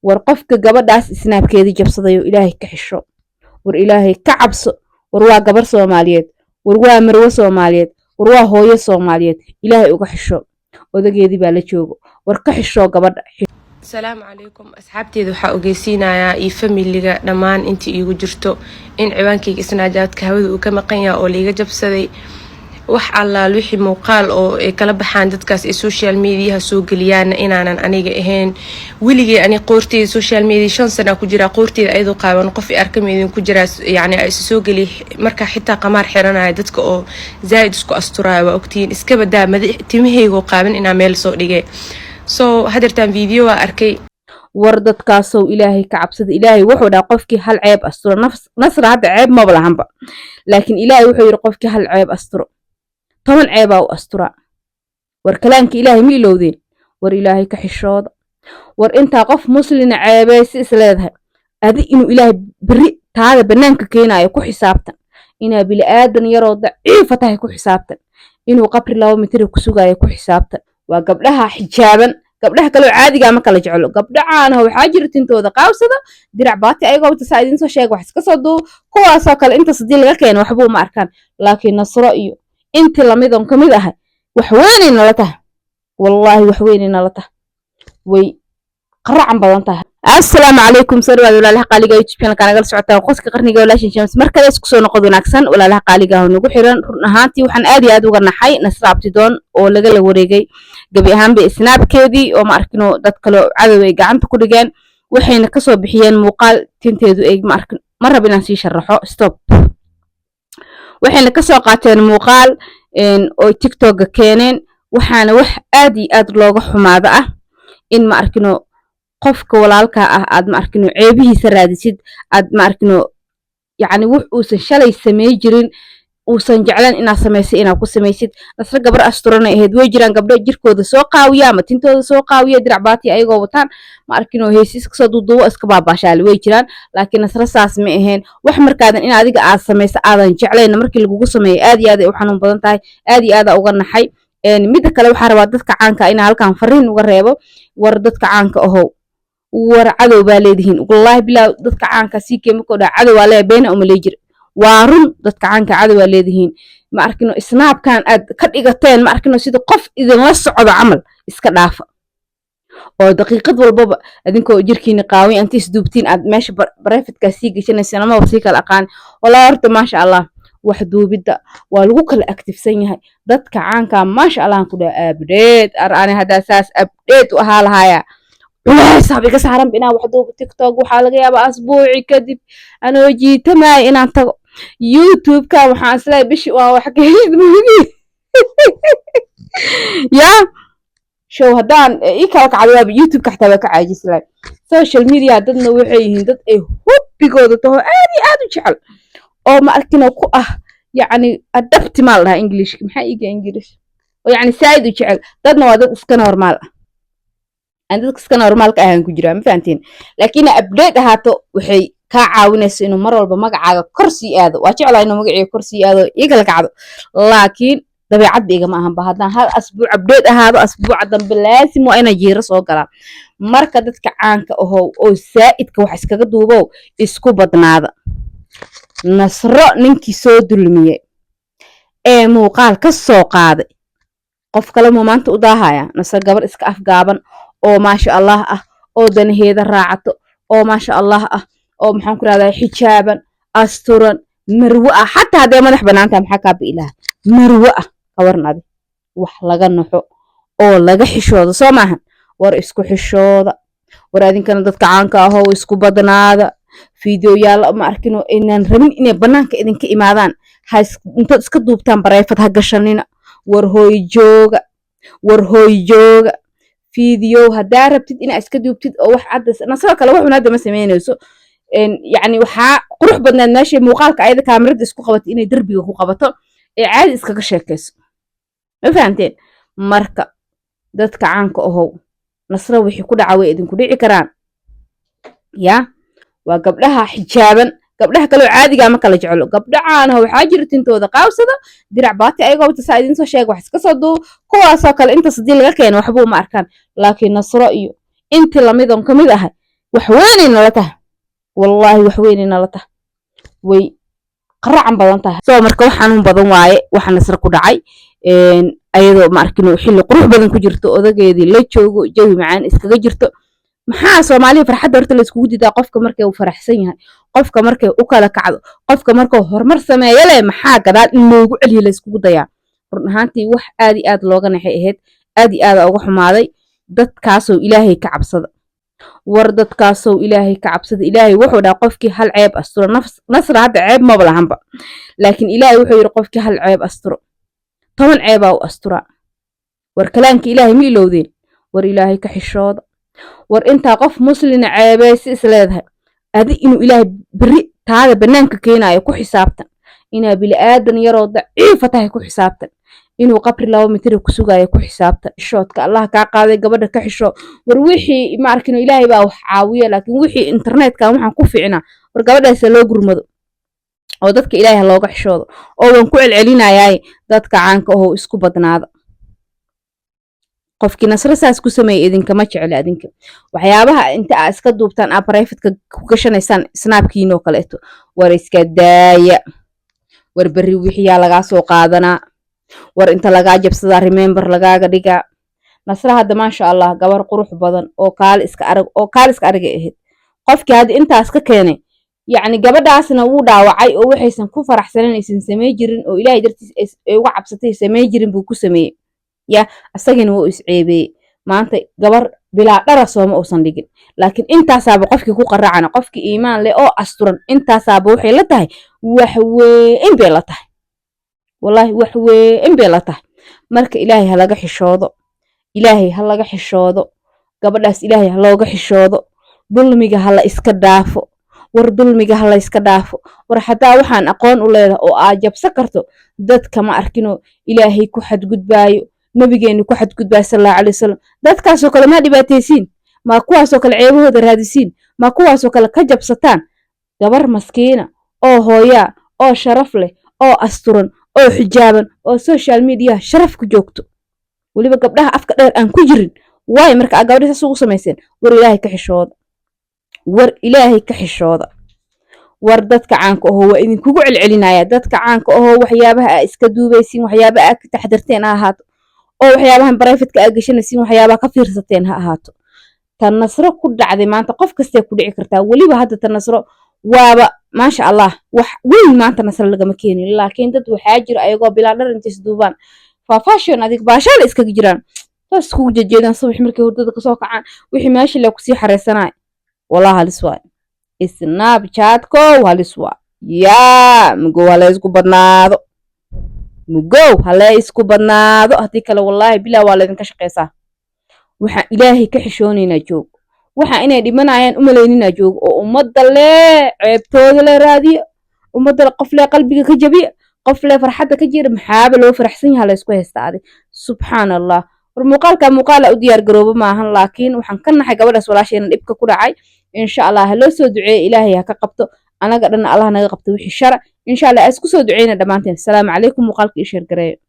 war qofka gabadhaas isnaabkeedii jabsadayo ilaahay ka xisho war ilaahay ka cabso war waa gabar Soomaaliyeed war waa marwo Soomaaliyeed war waa hooyo Soomaaliyeed ilaahay uga xisho odageedii baa la joogo war ka xisho gabadha. السلام عليكم أصحابتي ذو حقيسينا يا فاميليغا دمان انتي igu jirto in ciwaankayga isnaajaadka hawada uu ka maqan yahay oo liiga jabsaday wax alla wixii muuqaal oo ay kala baxaan dadkaas ee social media soo galiyaan inaanan aniga ahayn wiligii ani qoortay social media 5 sano ku jira qoortay ayadu qaaban qof arkameedin ku jira yani ay soo gali marka xitaa qamaar xiranay dadka oo zaid isku asturaay waa ogtiin iska badaa timahaygo qaaban ina meel soo dhigay so hadartan video arkay war dadkaasoo ilaahay ka cabsada ilaahay wuxuu dhahay qofkii hal ceeb asturo nasra hadda ceeb ma balahanba laakiin ilaahay wuxuu yiri qofkii hal ceeb asturo 10 ceeb aa astura war kalaanka ilaahay ma ilowdeen war ilaahay ka xishooda war inta qof muslina ceebaysi isleedahay adi inuu ilaahay bari taada banaanka keenayo ku xisaabtan ina bil aadan yaroo daciif tahay ku xisaabtan inuu qabri 2 mitir ku sugayo ku xisaabtan waa gabdhaha xijaaban gabdhaha kale caadiga ma kala jecelo gabdhacaana waxa jirtintooda qaawsada dirac baati ayagoo wata saadin soo sheeg wax iska soo duu kuwaas oo kale inta sidii laga keenay waxba ma arkaan laakiin nasro iyo inta lamidon kamid ah wax weyn la tahay wallahi wax weyn la tahay way qaracan badan tahay. Assalaamu calaykum sarwaad walaalaha qaaliga YouTube channel kanaga socotaan qoska qarniga walaashin James markale isku soo noqdo wanaagsan walaalaha qaaliga oo nagu xiran run ahaantii waxaan aad iyo aad uga naxay Nasra Abtidoon oo laga la wareegay gabi ahaanba isnaabkeedii oo ma arkino dad kale cadow ay gacanta ku dhigeen waxayna ka soo bixiyeen muuqaal tinteedu ay ma arkin ma rabinaan si sharaxo stop waxayna ka soo qaateen muuqaal oo TikTok keeneen waxaana wax aad iyo aad looga xumaada ah in ma arkino qofka walaalka ah aad ma arkino ceebihiisa raadisid aad ma arkino yani wuxuu shalay sameey jirin uusan jeclan inaad sameeysid inaad ku sameeysid nasra gabar asturana ahayd way jiraan gabdho jirkooda soo qaawiya ama tintooda soo qaawiya dirac baati ayagoo wataan ma arkino heesiis ka soo duuduubo iska baabaashaal way jiraan laakiin nasra saas ma ahayn wax markaadan in adiga aad sameeyso aadan jeclayn markii lagugu sameeyo aad iyo aad ay u xanuun badan tahay aad iyo aad uga naxay mid kale waxa rabaa dadka caanka in halkan fariin uga reebo war dadka caanka ahow war cadow baa leedihiin wallahi bilaa dadka caanka si keema ko dhaa cadow waa leebeena uma leejir waa run dadka caanka cadow waa leedihiin ma arkino snaapkan aad ka dhigateen ma arkino sida qof idin la socdo amal iska dhaafa oo daqiiqad walba adinkoo jirkiina qaawin anti isduubtiin aad meesha private-ka si gashanaysan ama wasi kala aqaan wallahi horta ma sha Allah wax duubida waa lagu kala activesan yahay dadka caanka ma sha Allah ku dhaa update arani hada saas update waxa lahaya والله صاحبي كسران بينا وحدو تيك توك وحا laga yaaba asbuuci kadib anoo jiitamaay inaan tago YouTube ka waxaan islay bishi waa wax ka helid muhiim ya show hadaan kala kacdo YouTube ka xataa ka caajislay social media dadna waxay yihiin dad ay hubbigooda taho aad iyo aad u jecel oo ma arkino ku ah yani adabti mal laha English maxay iga English oo yani saad u jecel dadna waa dad iska normal ah عندك كسكن نورمال كأهان كجرا ما فهمتين لكن أبديت هاتو وحي كعاونس إنه مرة بمقعد كرسي هذا وأشعل إنه مقعد كرسي هذا يقلق عضو لكن ده عد يا جماعة بهذا أسبوع أبديت هذا أسبوع عدم باللازم وأنا جيرس وقرا مركزت كعنك أو سائد كوحس كجدوبه إسكو بدنادا نصر ننكي سود المية موقال كالسوق هذا قف كلامه ما أنت أضاها نصر قبل إسك أفجابا oo ma sha Allah ah oo danaheeda raacato oo ma sha Allah ah oo maxaan ku raadayay xijaaban asturan marwo ah hatta haday madax banaanta maxaa ka biilaha marwo ah kawarnadi wax laga naxo oo laga xishoodo soo maahan war isku xishooda war adinkana dadka caanka ah oo isku badnaada video yaal ma arkino inaan rabin inay banaanka idinka imaadaan inta iska duubtaan bareefad ha gashanina war hooy jooga فيديو هدا ربتid ina iska duubtid oo wax cad nasra kale wax wanaad ma sameynayso yani waxa qurux badnaan meesha muuqaalka ayada kaamirada isku qabato inay darbiga ku qabato ee caadi iska ka sheekayso ma fahanteen marka dadka caanka ahow nasra wixii ku dhacay idinku dhici karaan ya waa gabdhaha xijaaban gabdhaha kale caadiga ma kala jecelo gabdhacaana waxa jirtintooda qaawsada dirac baati ayagoo wata saadin soo sheeg wax iska soo duu kuwaas oo kale inta sidii laga keenay waxba ma arkaan laakiin nasro iyo inta lamidon kamid ah وحويني نلته والله وحويني نلته وي قرعن بدن tahay soo marka waxaan badan waaye waxaan nasra ku dhacay ayadoo ma arkino xilli qurux badan ku jirto odageedii la joogo jawi macaan iskaga jirto maxaa Soomaaliya farxad horta la iskugu diidaa qofka markay uu faraxsan yahay qofka markay u kala kacdo qofka markuu horumar sameeyo le maxaa gadaal in loogu celiyo la iskugu dayaa run ahaantii wax aad iyo aad looga naxay ahayd aad iyo aad uga xumaaday dadkaasoo Ilaahay ka cabsada war dadkaasoo Ilaahay ka cabsada Ilaahay wuxuu dhahay qofkii hal ceeb asturo nasra hadda ceeb ma lahanba laakiin Ilaahay wuxuu yiri qofkii hal ceeb asturo 10 ceeb aa u astura war kalaanka Ilaahay ma ilowdeen war Ilaahay ka xishooda war inta qof muslina ceebaysi isleedahay adi inuu Ilaahay bari taada banaanka keenayo ku xisaabtan ina bil aadan yaroo daciif tahay ku xisaabtan inuu qabri 2 mitir ku sugayo ku xisaabtan shoodka Allah ka qaaday gabadha ka xisho war wixii ma arkino Ilaahay baa wax caawiya laakiin wixii internetka waxaan ku fiicnaa war gabadhaas loo gurmado oo dadka Ilaahay looga xishoodo oo waan ku celcelinayay dadka caanka oo isku badnaada qofkii nasra saas ku sameeyay idinka ma jecel adinka waxyaabaha inta aad iska duubtaan aad private ku gashanaysaan snapkiino kaleeto war iska daaya war bari wixii laga soo qaadanaa war inta laga jabsada remember lagaaga dhiga nasra hadda ma sha Allah gabar qurux badan oo kaal iska arag ahayd qofkii hadda intaas ka keenay يعني gabadhaasna wuu dhaawacay oo waxaysan ku faraxsanaysan sameey jirin oo Ilaahay dartiis ay uga cabsatay sameey jirin buu ku sameeyay ya asagina wuu isceebay maanta gabar bilaa dhara sooma oo san dhigin laakiin intaasaaba qofkii ku qaracana qofkii iimaan leh oo asturan intaasaaba waxay la tahay wax weyn bay la tahay wallahi wax weyn bay la tahay marka Ilaahay ha laga xishoodo Ilaahay ha laga xishoodo gabadhaas Ilaahay ha looga xishoodo dulmiga ha la iska dhaafo war dulmiga ha la iska dhaafo war hadaa waxaan aqoon u leedahay oo aad jabsan karto dadka ma arkino Ilaahay ku xadgudbaayo nabigeenu ku xadgudbaa sallallahu alayhi wasallam dadkaas oo kale ma dhibaataysiin ma kuwaas oo kale ceebahooda raadisiin ma kuwaas oo kale ka jabsataan gabar maskiina oo hooya oo sharaf leh oo asturan oo xijaaban oo social media sharaf ku joogto waliba gabdhaha afka dheer aan ku jirin way marka gabadha soo sameeyeen war Ilaahay ka xishooda war Ilaahay ka xishooda war dadka caanka oo waa idin kugu celcelinaya dadka caanka oo waxyaabaha iska duubaysiin waxyaabaha aad ka taxdirteen ahaato oo waxyaabahan private ka gashanaysiin waxyaabaha ka fiirsateen ha ahaato tan nasro ku dhacday maanta qof kasta ku dhici kartaa waliba hadda tan nasro waaba ma sha Allah wax weyn maanta nasro laga ma keenin laakiin dad waxa jira ayagoo bilaa dhar inta isduubaan fashion adig baashaal iska jiraan taas ku jeedaan subax markay hurdada ka soo kacaan wixii meesha la ku sii xareysanay والله هالسوا سناب شات كو هالسوا يا مقو هلا يسكو بدنادو مقو هلا يسكو بدنادو هديك لا والله بلا والدين كشقيسا وحا إلهي كحشونينا جوج وحا إنا دمنايان أملينينا جوج وأمد الله عيبتوذ لا رادي أمد قفلة قلبك كجبي قفلة فرحتك كجير محابل وفرحسين هلا يسكو هستعدي سبحان الله والمقال كمقال أديار قروب معهن لكن وحن كنا حاجة ولا سوالشين الإبكة كل عاي إن شاء الله هلو سو دعاء إلهي هكا قبطو أنا قرنا الله نغا قبطو وحي الشرع إن شاء الله أسكو سو دعينا دمانتين السلام عليكم مقالك إشير قريب